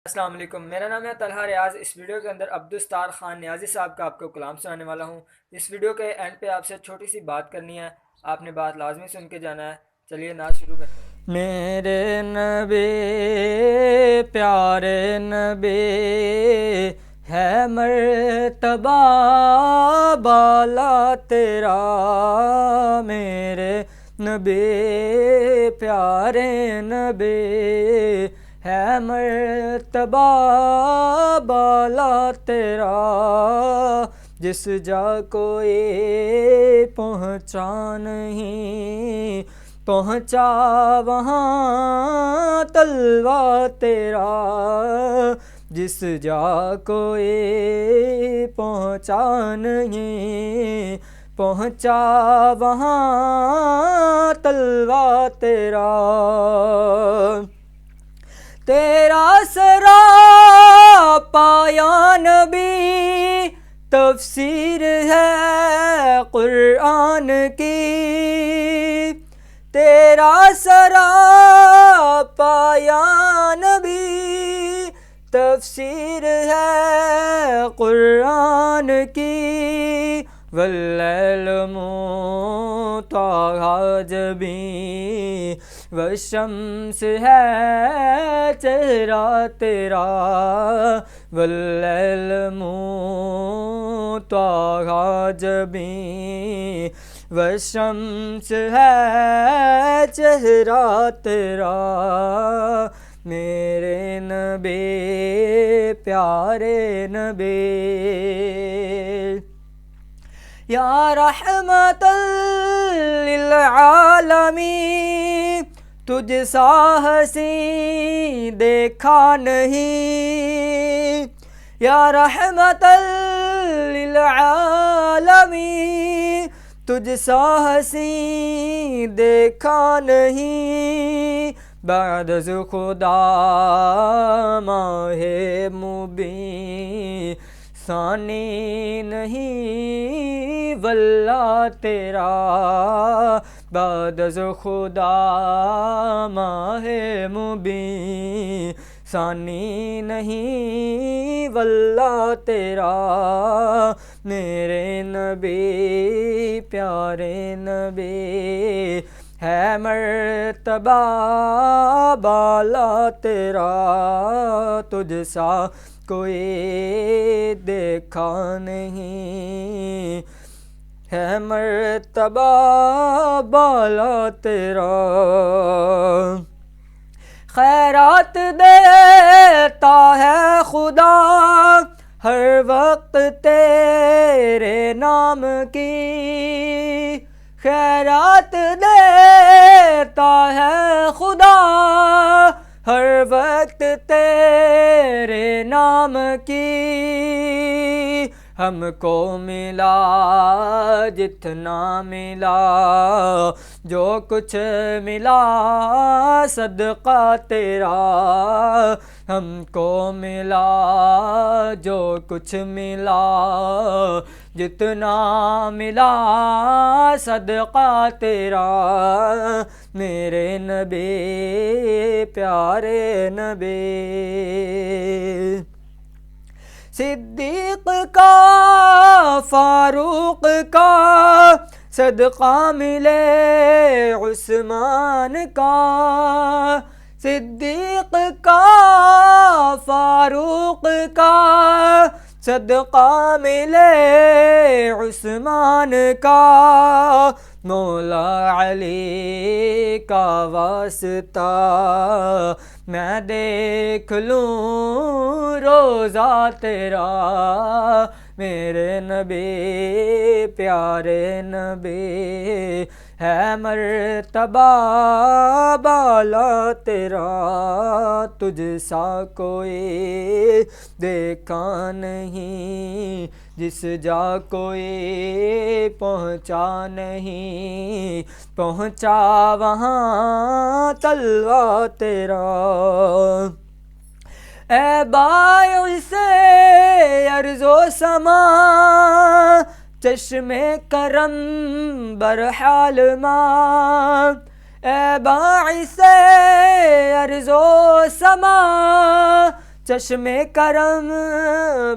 السلام علیکم، میرا نام ہے طلحہ ریاض۔ اس ویڈیو کے اندر عبدالستار خان نیازی صاحب کا آپ کو کلام سنانے والا ہوں۔ اس ویڈیو کے اینڈ پہ آپ سے چھوٹی سی بات کرنی ہے، آپ نے بات لازمی سن کے جانا ہے۔ چلیے نعت شروع کرتے ہیں۔ میرے نبی پیارے نبی ہے مرتبہ بالا تیرا، میرے نبی پیارے نبی ہے مرتبہ بالا تیرا، جس جا کوئی پہنچا نہیں پہنچا وہاں تلوا تیرا، جس جا کوئی پہنچا نہیں پہنچا وہاں تلوا تیرا، تیرا سرا پایا نبی تفسیر ہے قرآن کی، تیرا سرا پایا نبی تفسیر ہے قرآن کی، واللیل طٰہٰ جبیں والشمس ہے چہرہ تیرا، واللیل طٰہٰ جبیں والشمس ہے چہرہ تیرا، میرے نبی پیارے نبی، یا رحمت للعالمین تجھ سا حسین دیکھا نہیں، یا رحمت للعالمین تجھ سا حسین دیکھا نہیں، بعد از خدا ماہ مبین ثانی نہیں واللہ تیرا، بعد از خدا ماہ مبین ثانی نہیں واللہ تیرا، میرے نبی پیارے نبی ہے مرتبہ بالا تیرا، تجھ سا کوئی دیکھا نہیں ہے مرتبہ بالا تیرا، خیرات دیتا ہے خدا ہر وقت تیرے نام کی، خیرات دیتا ہے خدا ہر وقت تیرے نام کی، ہم کو ملا جتنا ملا جو کچھ ملا صدقہ تیرا، ہم کو ملا جو کچھ ملا جتنا ملا صدقہ تیرا، میرے نبی پیارے نبی، صدیق کا فاروق کا صدقہ ملے عثمان کا، صدیق کا فاروق کا صدقہ ملے عثمان کا، مولا علی کا واسطہ میں دیکھ لوں روزہ تیرا، میرے نبی پیارے نبی ہے مرتبہ بالا تیرا، تجھ سا کوئی دیکھا نہیں جس جا کوئی پہنچا نہیں پہنچا وہاں تلوا تیرا، اے باعث ارض و سما چشم کرم برحال ماں، اے باعث ارض و سما چشم کرم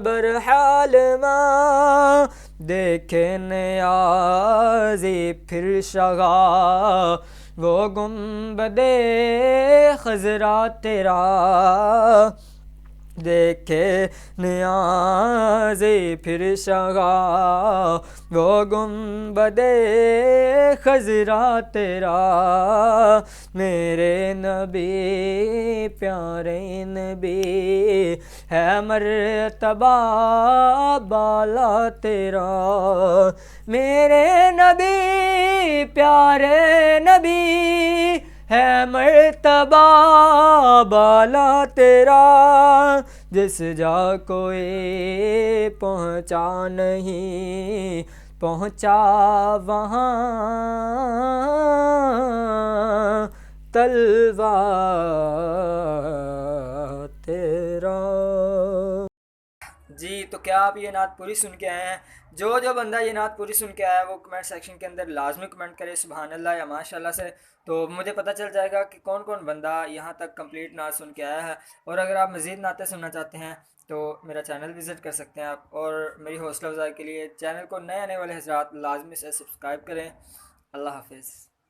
برحال ماں دیکھے نیازی پھر شغا وہ گنبد خضرا تیرا دیکھے نیازی پھر شغا وہ گنبد خضرا تیرا میرے نبی پیارے نبی ہے مرتبہ بالا تیرا میرے نبی پیارے نبی ہے مرتبہ بالا تیرا جس جا کوئی پہنچا نہیں پہنچا وہاں تلوا تیرا۔ جی تو کیا آپ یہ نعت پوری سن کے آئے ہیں؟ جو بندہ یہ نعت پوری سن کے آیا ہے وہ کمنٹ سیکشن کے اندر لازمی کمنٹ کرے سبحان اللہ یا ماشاء اللہ سے، تو مجھے پتہ چل جائے گا کہ کون کون بندہ یہاں تک کمپلیٹ نعت سن کے آیا ہے۔ اور اگر آپ مزید نعتیں سننا چاہتے ہیں تو میرا چینل وزٹ کر سکتے ہیں آپ، اور میری حوصلہ افزائی کے لیے چینل کو نئے آنے والے حضرات لازمی سے سبسکرائب کریں۔ اللہ حافظ۔